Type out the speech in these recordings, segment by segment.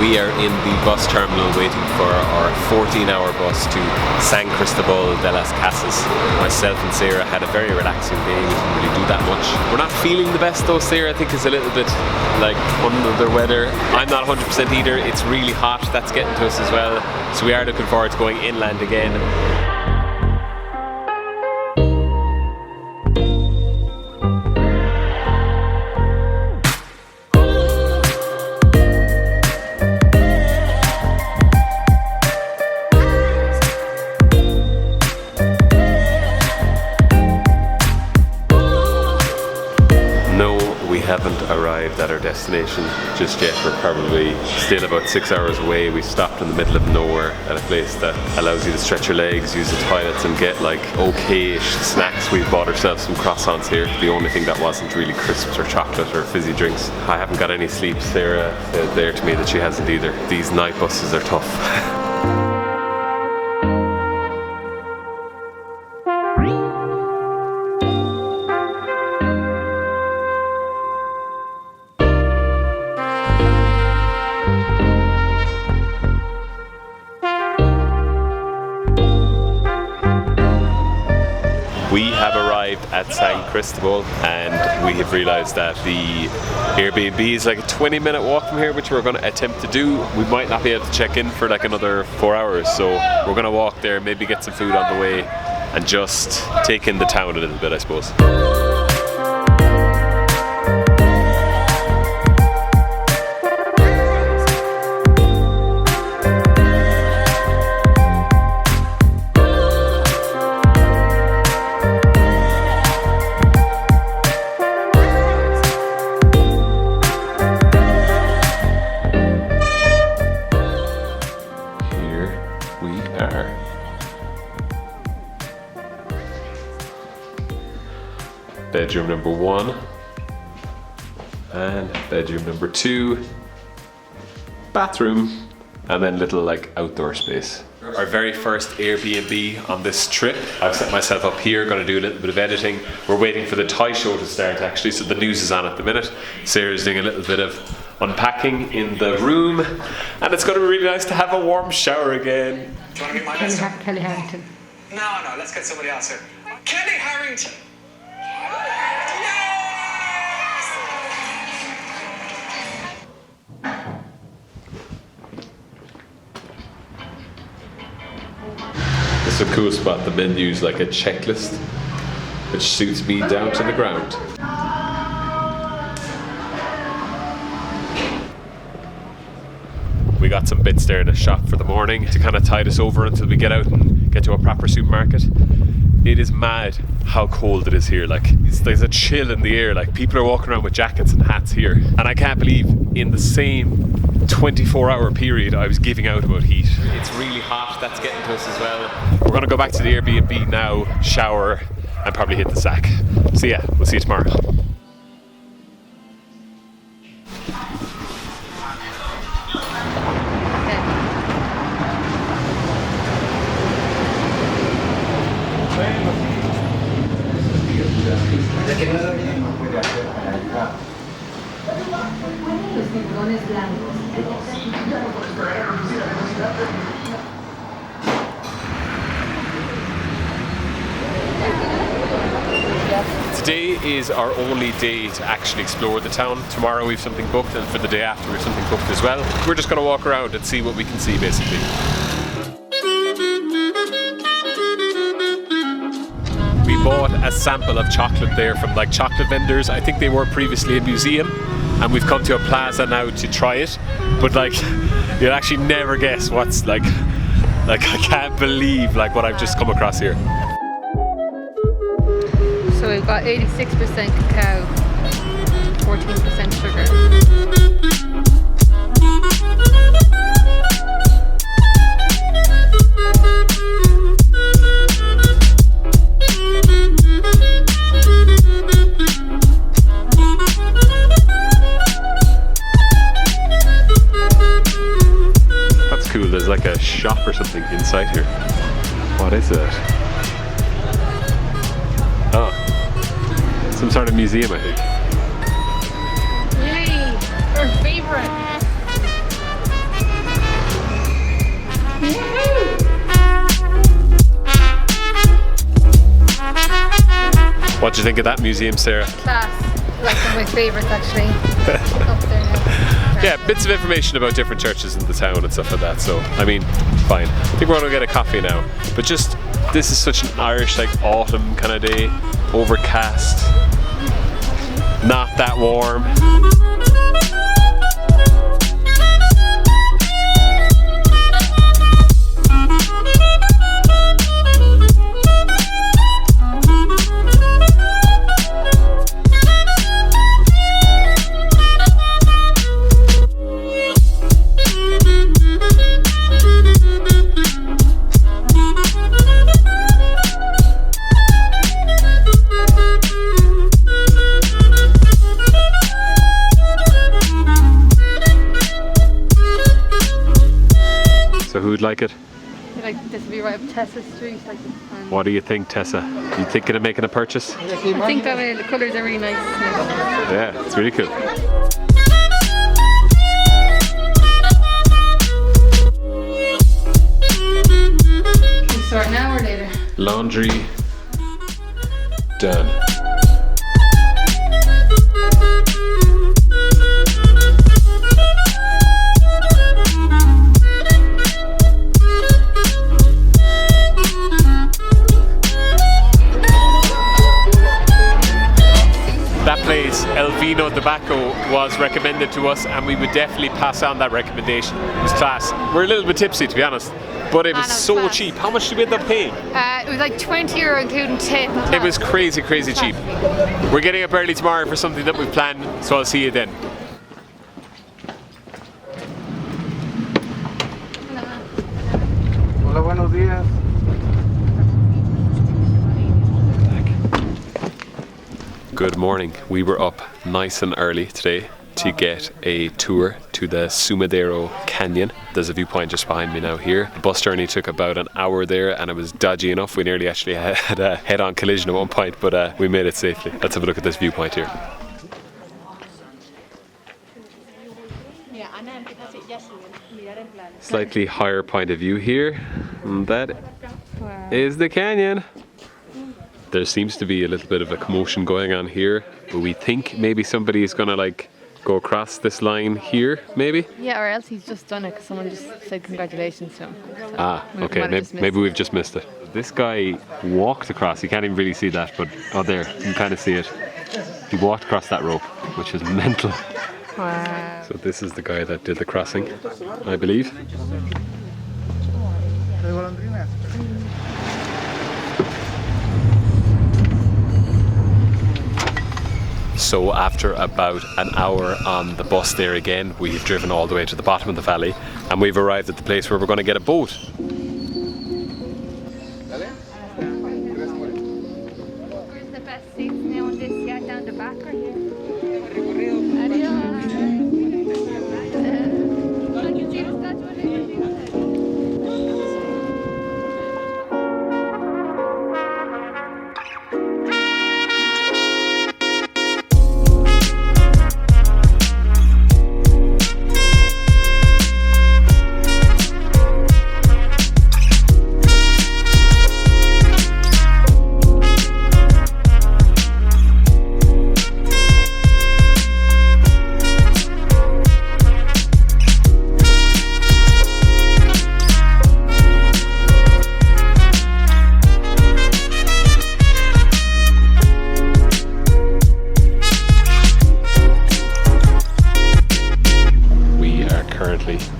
We are in the bus terminal waiting for our 14-hour bus to San Cristobal de las Casas. Myself and Sarah had a very relaxing day. We didn't really do that much. We're not feeling the best though. Sarah, I think, is a little bit like under the weather. I'm not 100% either. It's really hot. That's getting to us as well. So we are looking forward to going inland again. Haven't arrived at our destination just yet. We're probably still about 6 hours away. We stopped in the middle of nowhere at a place that allows you to stretch your legs, use the toilets and get like okay-ish snacks. We've bought ourselves some croissants here. The only thing that wasn't really crisps or chocolate or fizzy drinks. I haven't got any sleep. Sarah said there to me that she hasn't either. These night buses are tough. We have arrived at San Cristobal and we have realised that the Airbnb is like a 20-minute walk from here, which we're going to attempt to do. We might not be able to check in for like another 4 hours, so we're going to walk there, maybe get some food on the way and just take in the town a little bit, I suppose. Bedroom number 1 and bedroom number 2, bathroom, and then little like outdoor space. Our very first Airbnb on this trip. I've set myself up here, going to do a little bit of editing. We're waiting for the Thai show to start actually, so the news is on at the minute. Sarah's doing a little bit of unpacking in the room, and it's going to be really nice to have a warm shower again. Do you want to be my best friend? Kelly Harrington. No, let's get somebody else here. Kelly Harrington! It's a cool spot. The menu's like a checklist, which suits me down to the ground. We got some bits there in a shop for the morning to kind of tide us over until we get out and get to a proper supermarket. It is mad how cold it is here. Like, there's a chill in the air. Like, people are walking around with jackets and hats here. And I can't believe in the same 24-hour period I was giving out about heat. It's really hot. That's getting to us as well. We're going to go back to the Airbnb now, shower, and probably hit the sack. So yeah, we'll see you tomorrow. Today is our only day to actually explore the town. Tomorrow we have something booked, and for the day after we have something booked as well. We're just going to walk around and see what we can see, basically. We bought a sample of chocolate there from like chocolate vendors. I think they were previously a museum, and we've come to a plaza now to try it. But like, you'll actually never guess what's like I can't believe like what I've just come across here. So we've got 86% cacao, 14% sugar. There's like a shop or something inside here. What is it? Oh, some sort of museum, I think. Yay! Our favorite. What do you think of that museum, Sarah? Class. Like one of my favorites actually. Up there now. Yeah, bits of information about different churches in the town and stuff like that. So, I mean, fine. I think we're gonna get a coffee now. But just, this is such an Irish, like, autumn kind of day. Overcast. Not that warm. Who'd like it? Like this would be right up Tessa Street. Like, What do you think, Tessa? You thinking of making a purchase? I think that the colours are really nice. Yeah, it's really cool. Can we start now or later? Laundry done. That place, El Vino Tobacco, was recommended to us, and we would definitely pass on that recommendation. It was class. We're a little bit tipsy, to be honest, but it was so class. cheap. How much did we end up paying? It was like €20 including tip. It was crazy, crazy cheap. We're getting up early tomorrow for something that we've planned, so I'll see you then. Hola, buenos días. Good morning. We were up nice and early today to get a tour to the Sumadero Canyon. There's a viewpoint just behind me now here. The bus journey took about an hour there and it was dodgy enough. We nearly actually had a head-on collision at one point, but we made it safely. Let's have a look at this viewpoint here. Slightly higher point of view here. And that is the canyon. There seems to be a little bit of a commotion going on here, but we think maybe somebody is gonna like go across this line here, maybe? Yeah, or else he's just done it because someone just said congratulations to him. So Okay, maybe we've just missed it. This guy walked across, you can't even really see that, but oh there, you can kind of see it. He walked across that rope, which is mental. Wow. So this is the guy that did the crossing, I believe. So after about an hour on the bus there again, we've driven all the way to the bottom of the valley and we've arrived at the place where we're going to get a boat. Where's the best seats now on this? Yeah, down the back or here?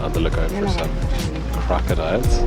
On the lookout for some crocodiles.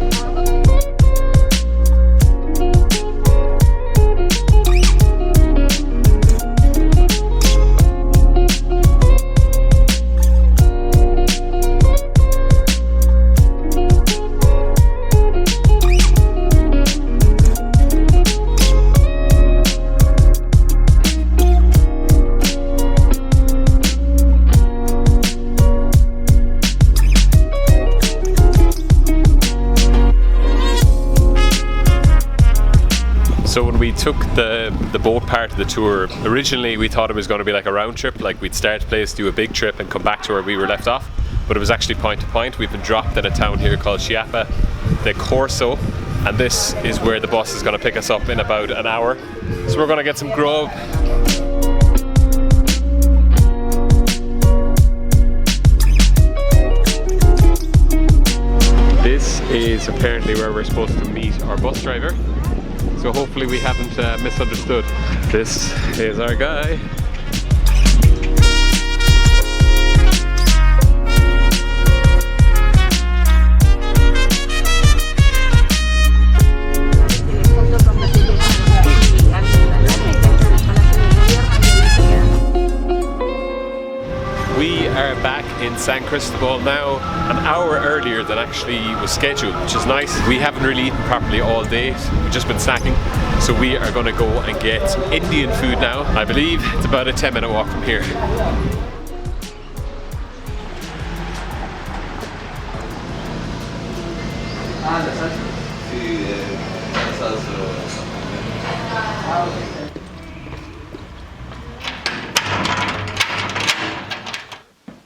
we took the boat part of the tour, originally we thought it was going to be like a round trip, like we'd start a place, do a big trip and come back to where we were left off, but it was actually point to point. We've been dropped in a town here called Chiapa de Corso, and this is where the bus is going to pick us up in about an hour. So we're going to get some grub. This is apparently where we're supposed to meet our bus driver. So hopefully we haven't misunderstood. This is our guy. We are back in San Cristobal now, an hour earlier than actually was scheduled, which is nice. We haven't really eaten properly all day, we've just been snacking. So we are going to go and get some Indian food now. I believe it's about a 10-minute walk from here.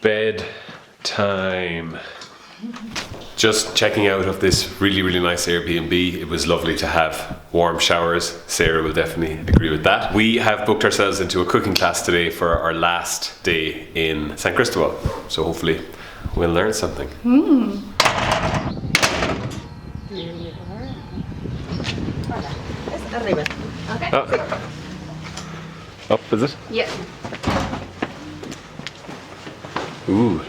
Bed time. Just checking out of this really nice Airbnb. It was lovely to have warm showers. Sarah will definitely agree with that. We have booked ourselves into a cooking class today for our last day in San Cristobal. So hopefully we'll learn something. Okay. Oh. Up, is it? Yeah. Ooh.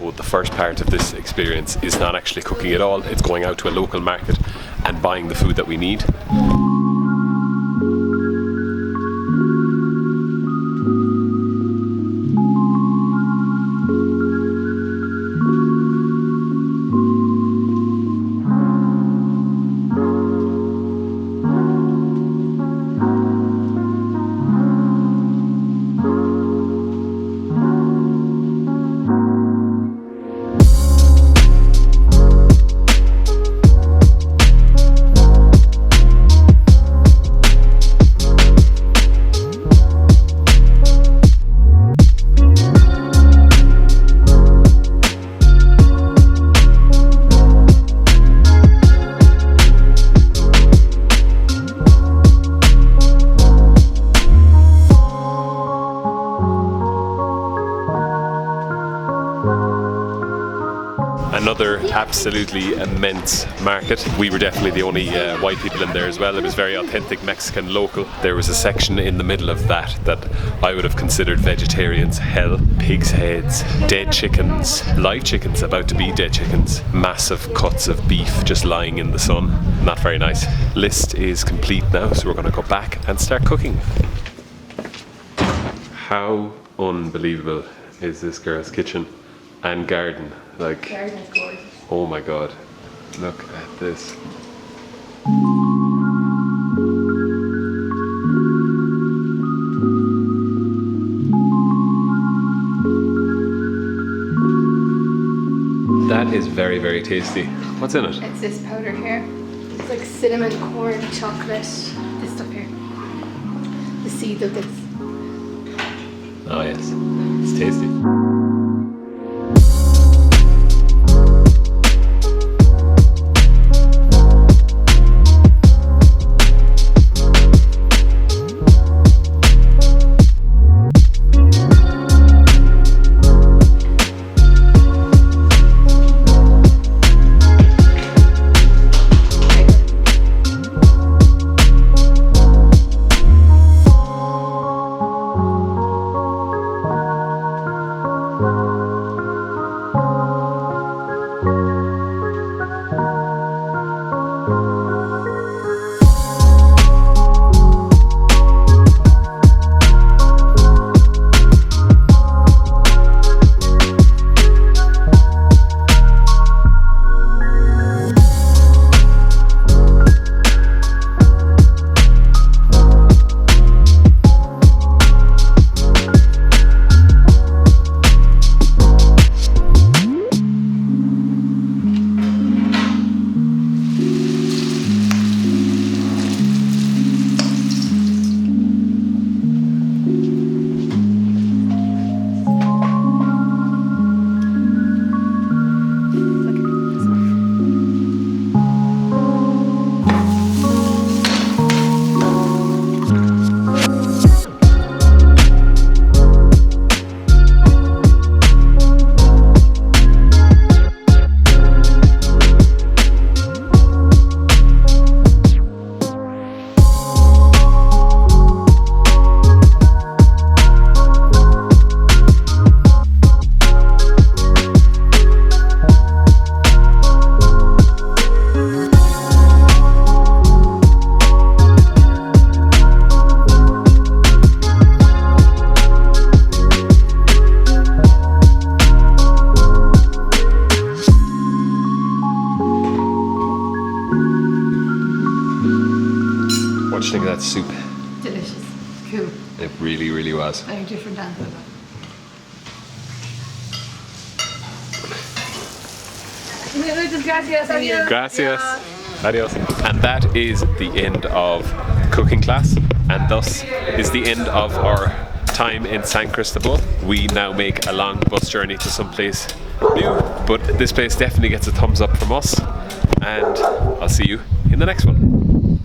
Oh, the first part of this experience is not actually cooking at all. It's going out to a local market and buying the food that we need. Another absolutely immense market. We were definitely the only white people in there as well. It was very authentic Mexican, local. There was a section in the middle of that I would have considered vegetarian's hell. Pig's heads, dead chickens, live chickens about to be dead chickens, massive cuts of beef just lying in the sun. Not very nice. List is complete now, so we're going to go back and start cooking. How unbelievable is this girl's kitchen and garden? Like, Garden is gorgeous. oh my god, look at this. That is very tasty. What's in it? It's this powder here. It's like cinnamon, corn, chocolate, this stuff here. The seeds of this. Oh yes, it's tasty. that soup. Delicious. Cool. It really, really was. Very different answer. Muchas gracias. Adiós. Gracias. Adios. And that is the end of cooking class, and thus is the end of our time in San Cristobal. We now make a long bus journey to someplace new, but this place definitely gets a thumbs up from us, and I'll see you in the next one.